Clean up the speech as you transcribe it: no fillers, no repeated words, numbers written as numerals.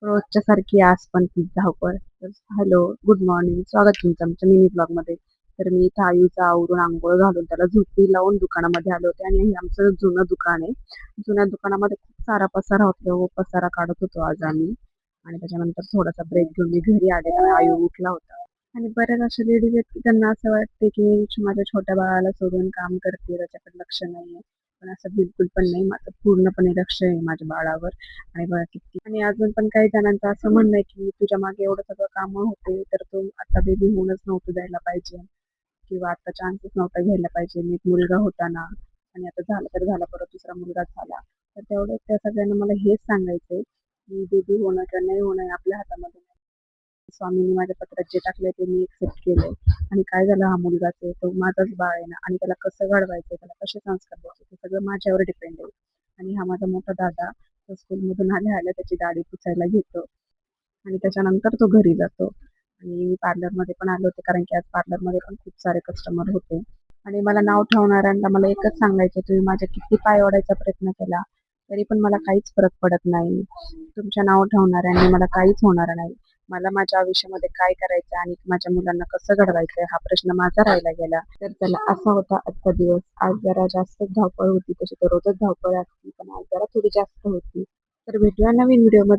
रोजच्या सारखी आज पण तीच धावपळ. तर हॅलो, गुड मॉर्निंग. स्वागत तुमचं आमच्या मिनी ब्लॉगमध्ये. तर मी इथं आयुचा आवरून अंघोळ घालून त्याला झोपी लावून दुकानामध्ये आले होते आणि हे आमचं जुनं दुकान आहे. जुन्या दुकानामध्ये खूप सारा पसारा होता. व पसारा काढत होतो आज आम्ही. आणि त्याच्यानंतर थोडासा ब्रेक घेऊन मी घरी आले कारण आयु उठला होता. आणि बऱ्याच अशा लेडीज आहेत की त्यांना असं वाटते की मी माझ्या छोट्या बाळाला सोडून काम करते, त्याच्याकडे लक्ष नाहीये. पण असं बिलकुल पण नाही. माझं पूर्णपणे लक्ष आहे माझ्या बाळावर. आणि बघा किती आणि अजून पण काही जणांचं असं म्हणणं आहे की तुझ्या मागे एवढं सगळं कामं होते, तर तू आता बेबी होऊनच नव्हतं द्यायला पाहिजे किंवा आता चान्सच नव्हता घ्यायला पाहिजे. मी एक मुलगा होता ना आणि आता झालं तर झाला, परत दुसरा मुलगा झाला. तर तेवढं त्या सगळ्यांना मला हेच सांगायचंय की बेबी होणं किंवा नाही होणं हे आपल्या हातामध्ये नाही. स्वामींनी माझ्या पत्रात जे टाकलंय ते मी एक्सेप्ट केलंय. आणि काय झालं हा मुलगाच आहे, तो माझाच बाळ आहे ना आणि त्याला कसं घडवायचं, त्याला कसे संस्कार द्यायचे ते सगळं माझ्यावर डिपेंड आहे. आणि हा माझा मोठा दादा तो स्कूलमधून आल्या त्याची दाढी पुसायला घेतो आणि त्याच्यानंतर तो घरी जातो. आणि मी पार्लरमध्ये पण आले होते कारण की आज पार्लरमध्ये पण खूप सारे कस्टमर होते. आणि मला नाव ठेवणाऱ्यांना मला एकच सांगायचं, तुम्ही माझ्या किती पाय ओढायचा प्रयत्न केला तरी पण मला काहीच फरक पडत नाही. तुमच्या नाव ठेवणाऱ्यांनी मला काहीच होणार नाही. मला माझ्या आयुष्यामध्ये काय करायचं आणि माझ्या मुलांना कसं घडवायचं हा प्रश्न माझा राहिला गेला. तर त्याला असा होता आजचा दिवस. आज जरा जास्तच धावपळ होती, तशी तर रोजच धावपळ असते पण आज जरा थोडी जास्त होती. तर भेटूया नवीन व्हिडिओमध्ये.